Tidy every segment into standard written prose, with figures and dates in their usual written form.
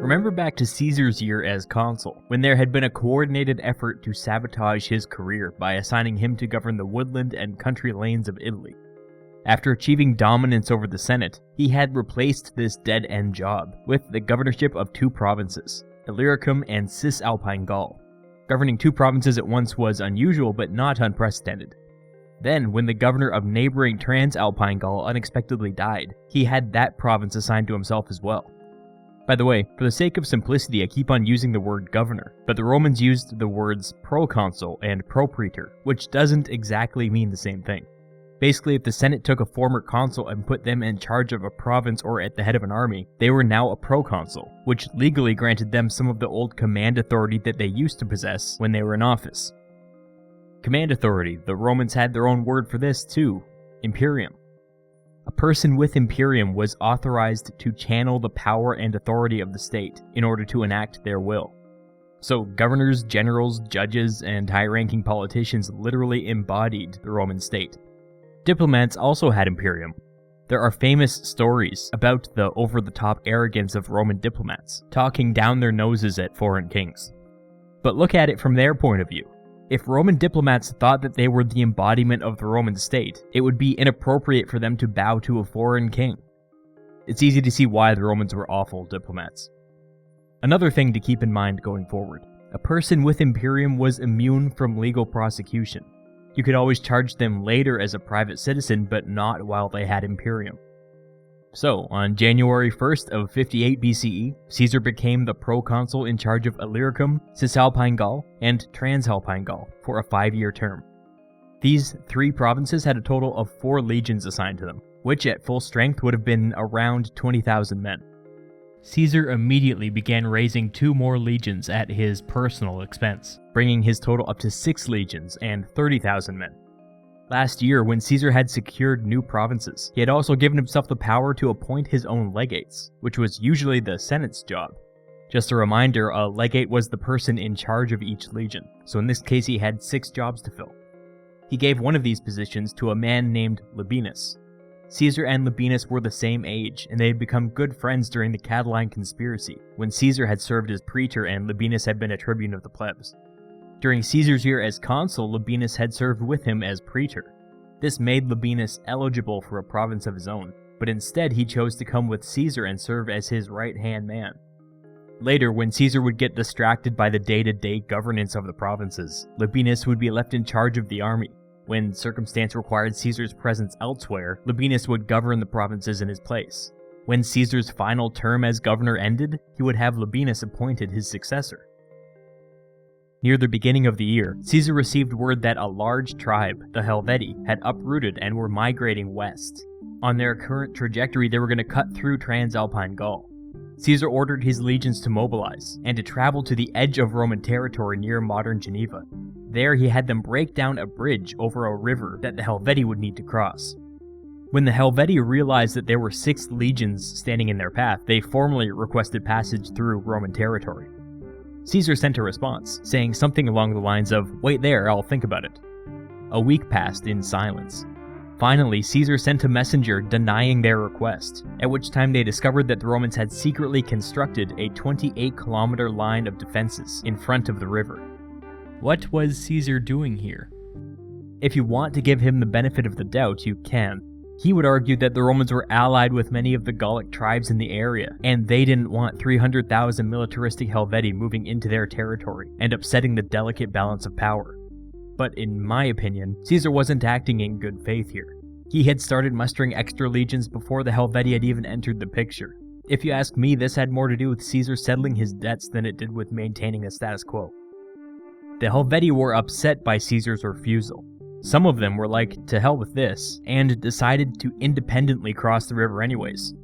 Remember back to Caesar's year as consul, when there had been a coordinated effort to sabotage his career by assigning him to govern the woodland and country lanes of Italy. After achieving dominance over the Senate, he had replaced this dead-end job with the governorship of two provinces, Illyricum and Cisalpine Gaul. Governing two provinces at once was unusual but not unprecedented. Then, when the governor of neighboring Transalpine Gaul unexpectedly died, he had that province assigned to himself as well. By the way, for the sake of simplicity, I keep on using the word governor, but the Romans used the words proconsul and propraetor, which doesn't exactly mean the same thing. Basically, if the Senate took a former consul and put them in charge of a province or at the head of an army, they were now a proconsul, which legally granted them some of the old command authority that they used to possess when they were in office. Command authority, the Romans had their own word for this too, imperium. A person with imperium was authorized to channel the power and authority of the state in order to enact their will. So governors, generals, judges, and high-ranking politicians literally embodied the Roman state. Diplomats also had imperium. There are famous stories about the over-the-top arrogance of Roman diplomats, talking down their noses at foreign kings. But look at it from their point of view. If Roman diplomats thought that they were the embodiment of the Roman state, it would be inappropriate for them to bow to a foreign king. It's easy to see why the Romans were awful diplomats. Another thing to keep in mind going forward, a person with imperium was immune from legal prosecution. You could always charge them later as a private citizen, but not while they had imperium. So, on January 1st of 58 BCE, Caesar became the proconsul in charge of Illyricum, Cisalpine Gaul, and Transalpine Gaul for a 5-year term. These 3 provinces had a total of 4 legions assigned to them, which at full strength would have been around 20,000 men. Caesar immediately began raising 2 more legions at his personal expense, bringing his total up to 6 legions and 30,000 men. Last year, when Caesar had secured new provinces, he had also given himself the power to appoint his own legates, which was usually the Senate's job. Just a reminder, a legate was the person in charge of each legion, so in this case he had 6 jobs to fill. He gave one of these positions to a man named Labienus. Caesar and Labienus were the same age, and they had become good friends during the Catiline conspiracy, when Caesar had served as praetor and Labienus had been a tribune of the plebs. During Caesar's year as consul, Labienus had served with him as praetor. This made Labienus eligible for a province of his own, but instead he chose to come with Caesar and serve as his right-hand man. Later, when Caesar would get distracted by the day-to-day governance of the provinces, Labienus would be left in charge of the army. When circumstance required Caesar's presence elsewhere, Labienus would govern the provinces in his place. When Caesar's final term as governor ended, he would have Labienus appointed his successor. Near the beginning of the year, Caesar received word that a large tribe, the Helvetii, had uprooted and were migrating west. On their current trajectory, they were going to cut through Transalpine Gaul. Caesar ordered his legions to mobilize, and to travel to the edge of Roman territory near modern Geneva. There he had them break down a bridge over a river that the Helvetii would need to cross. When the Helvetii realized that there were 6 legions standing in their path, they formally requested passage through Roman territory. Caesar sent a response, saying something along the lines of, "Wait there, I'll think about it." A week passed in silence. Finally, Caesar sent a messenger denying their request, at which time they discovered that the Romans had secretly constructed a 28-kilometer line of defenses in front of the river. What was Caesar doing here? If you want to give him the benefit of the doubt, you can. He would argue that the Romans were allied with many of the Gallic tribes in the area, and they didn't want 300,000 militaristic Helvetii moving into their territory and upsetting the delicate balance of power. But in my opinion, Caesar wasn't acting in good faith here. He had started mustering extra legions before the Helvetii had even entered the picture. If you ask me, this had more to do with Caesar settling his debts than it did with maintaining the status quo. The Helvetii were upset by Caesar's refusal. Some of them were like, to hell with this, and decided to independently cross the river anyways.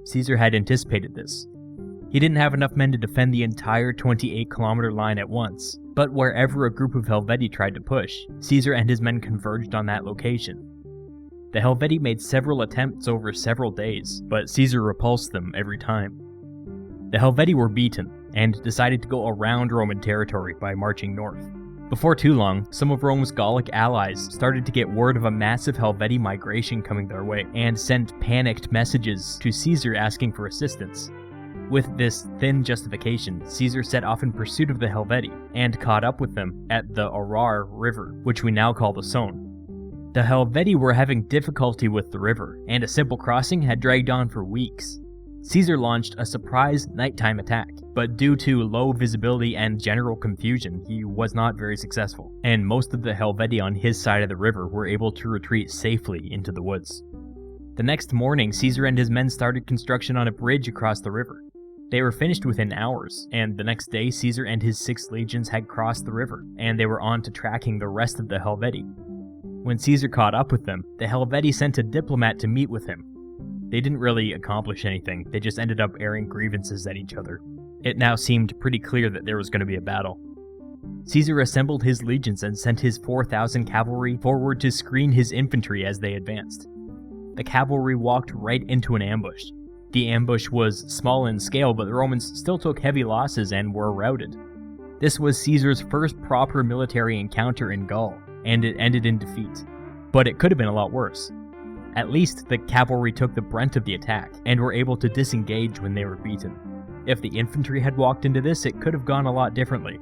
Caesar had anticipated this. He didn't have enough men to defend the entire 28-kilometer line at once, but wherever a group of Helvetii tried to push, Caesar and his men converged on that location. The Helvetii made several attempts over several days, but Caesar repulsed them every time. The Helvetii were beaten, and decided to go around Roman territory by marching north. Before too long, some of Rome's Gallic allies started to get word of a massive Helvetii migration coming their way, and sent panicked messages to Caesar asking for assistance. With this thin justification, Caesar set off in pursuit of the Helvetii, and caught up with them at the Arar River, which we now call the Saône. The Helvetii were having difficulty with the river, and a simple crossing had dragged on for weeks. Caesar launched a surprise nighttime attack, but due to low visibility and general confusion, he was not very successful, and most of the Helvetii on his side of the river were able to retreat safely into the woods. The next morning, Caesar and his men started construction on a bridge across the river. They were finished within hours, and the next day Caesar and his 6 legions had crossed the river, and they were on to tracking the rest of the Helvetii. When Caesar caught up with them, the Helvetii sent a diplomat to meet with him. They didn't really accomplish anything, they just ended up airing grievances at each other. It now seemed pretty clear that there was going to be a battle. Caesar assembled his legions and sent his 4,000 cavalry forward to screen his infantry as they advanced. The cavalry walked right into an ambush. The ambush was small in scale, but the Romans still took heavy losses and were routed. This was Caesar's first proper military encounter in Gaul, and it ended in defeat. But it could have been a lot worse. At least the cavalry took the brunt of the attack, and were able to disengage when they were beaten. If the infantry had walked into this, it could have gone a lot differently.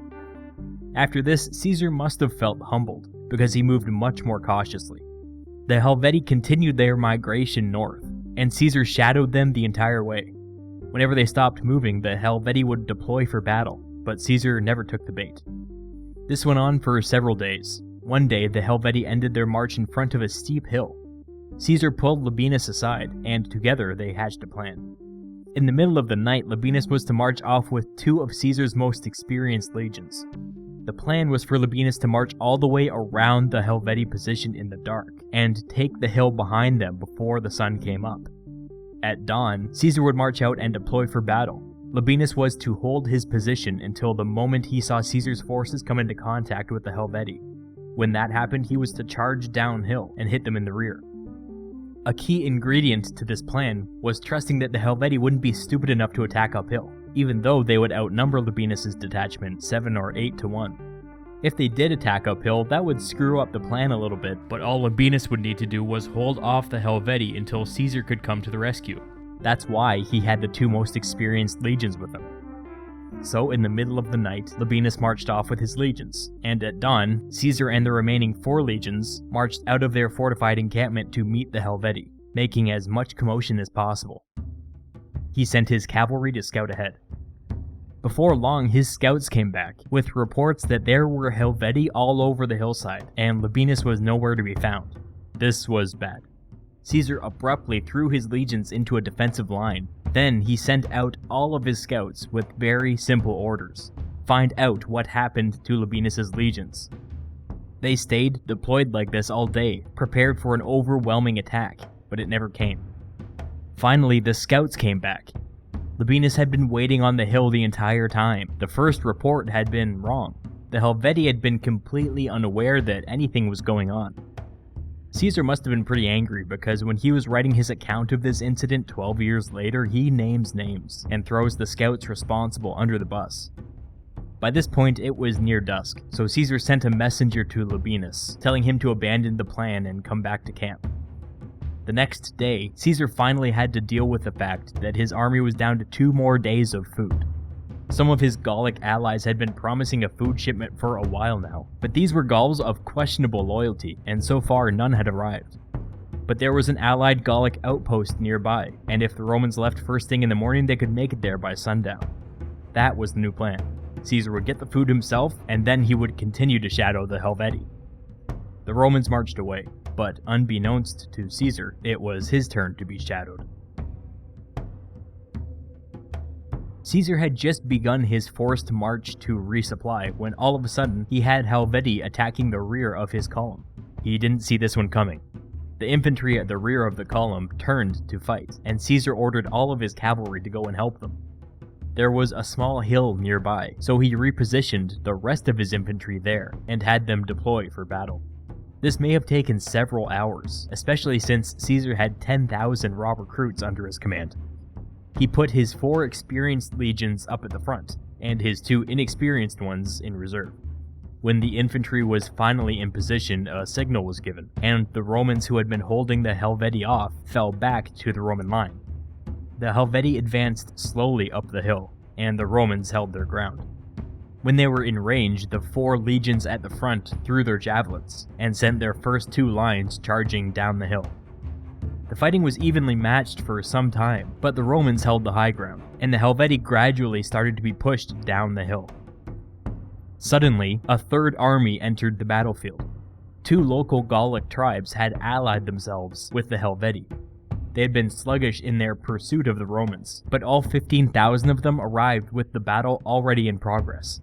After this, Caesar must have felt humbled, because he moved much more cautiously. The Helvetii continued their migration north, and Caesar shadowed them the entire way. Whenever they stopped moving, the Helvetii would deploy for battle, but Caesar never took the bait. This went on for several days. One day, the Helvetii ended their march in front of a steep hill. Caesar pulled Labienus aside, and together they hatched a plan. In the middle of the night, Labienus was to march off with 2 of Caesar's most experienced legions. The plan was for Labienus to march all the way around the Helvetii position in the dark, and take the hill behind them before the sun came up. At dawn, Caesar would march out and deploy for battle. Labienus was to hold his position until the moment he saw Caesar's forces come into contact with the Helvetii. When that happened, he was to charge downhill and hit them in the rear. A key ingredient to this plan was trusting that the Helvetii wouldn't be stupid enough to attack uphill, even though they would outnumber Labienus' detachment 7 or 8 to 1. If they did attack uphill, that would screw up the plan a little bit, but all Labienus would need to do was hold off the Helvetii until Caesar could come to the rescue. That's why he had the 2 most experienced legions with him. So in the middle of the night, Labienus marched off with his legions, and at dawn, Caesar and the remaining 4 legions marched out of their fortified encampment to meet the Helvetii, making as much commotion as possible. He sent his cavalry to scout ahead. Before long, his scouts came back, with reports that there were Helvetii all over the hillside, and Labienus was nowhere to be found. This was bad. Caesar abruptly threw his legions into a defensive line. Then he sent out all of his scouts with very simple orders. Find out what happened to Labienus' legions. They stayed deployed like this all day, prepared for an overwhelming attack, but it never came. Finally, the scouts came back. Labienus had been waiting on the hill the entire time. The first report had been wrong. The Helvetii had been completely unaware that anything was going on. Caesar must have been pretty angry, because when he was writing his account of this incident 12 years later, he names names and throws the scouts responsible under the bus. By this point, it was near dusk, so Caesar sent a messenger to Labienus, telling him to abandon the plan and come back to camp. The next day, Caesar finally had to deal with the fact that his army was down to 2 more days of food. Some of his Gallic allies had been promising a food shipment for a while now, but these were Gauls of questionable loyalty, and so far none had arrived. But there was an allied Gallic outpost nearby, and if the Romans left first thing in the morning, they could make it there by sundown. That was the new plan. Caesar would get the food himself, and then he would continue to shadow the Helvetii. The Romans marched away, but unbeknownst to Caesar, it was his turn to be shadowed. Caesar had just begun his forced march to resupply when all of a sudden he had Helvetii attacking the rear of his column. He didn't see this one coming. The infantry at the rear of the column turned to fight, and Caesar ordered all of his cavalry to go and help them. There was a small hill nearby, so he repositioned the rest of his infantry there and had them deploy for battle. This may have taken several hours, especially since Caesar had 10,000 raw recruits under his command. He put his 4 experienced legions up at the front, and his 2 inexperienced ones in reserve. When the infantry was finally in position, a signal was given, and the Romans who had been holding the Helvetii off fell back to the Roman line. the Helvetii advanced slowly up the hill, and the Romans held their ground. When they were in range, the 4 legions at the front threw their javelins, and sent their first 2 lines charging down the hill. The fighting was evenly matched for some time, but the Romans held the high ground, and the Helvetii gradually started to be pushed down the hill. Suddenly, a 3rd army entered the battlefield. 2 local Gallic tribes had allied themselves with the Helvetii. They had been sluggish in their pursuit of the Romans, but all 15,000 of them arrived with the battle already in progress.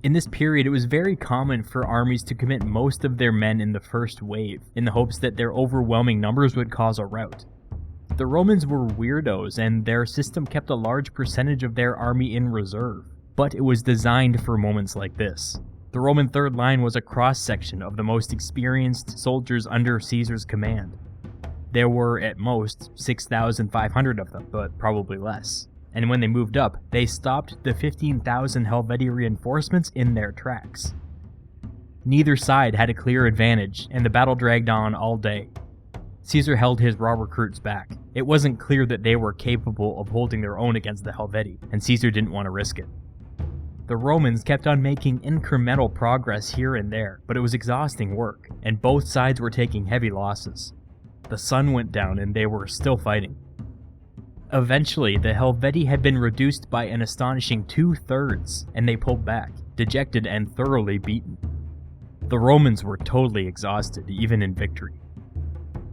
In this period, it was very common for armies to commit most of their men in the first wave, in the hopes that their overwhelming numbers would cause a rout. The Romans were weirdos, and their system kept a large percentage of their army in reserve, but it was designed for moments like this. The Roman third line was a cross-section of the most experienced soldiers under Caesar's command. There were, at most, 6,500 of them, but probably less. And when they moved up, they stopped the 15,000 Helvetii reinforcements in their tracks. Neither side had a clear advantage, and the battle dragged on all day. Caesar held his raw recruits back. It wasn't clear that they were capable of holding their own against the Helvetii, and Caesar didn't want to risk it. The Romans kept on making incremental progress here and there, but it was exhausting work, and both sides were taking heavy losses. The sun went down and they were still fighting. Eventually, the Helvetii had been reduced by an astonishing 2/3, and they pulled back, dejected and thoroughly beaten. The Romans were totally exhausted, even in victory.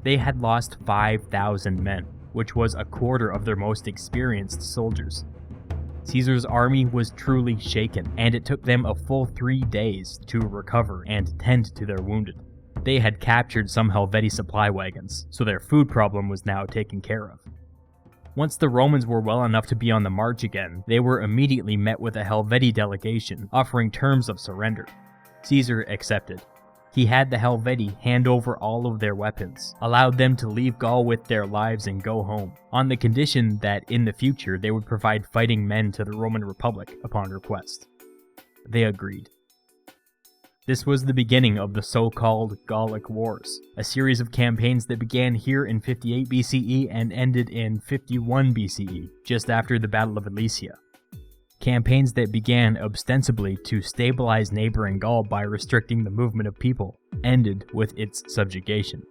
They had lost 5,000 men, which was a quarter of their most experienced soldiers. Caesar's army was truly shaken, and it took them a full 3 days to recover and tend to their wounded. They had captured some Helvetii supply wagons, so their food problem was now taken care of. Once the Romans were well enough to be on the march again, they were immediately met with a Helvetii delegation offering terms of surrender. Caesar accepted. He had the Helvetii hand over all of their weapons, allowed them to leave Gaul with their lives and go home, on the condition that in the future they would provide fighting men to the Roman Republic upon request. They agreed. This was the beginning of the so-called Gallic Wars, a series of campaigns that began here in 58 BCE and ended in 51 BCE, just after the Battle of Alesia. Campaigns that began ostensibly to stabilize neighboring Gaul by restricting the movement of people, ended with its subjugation.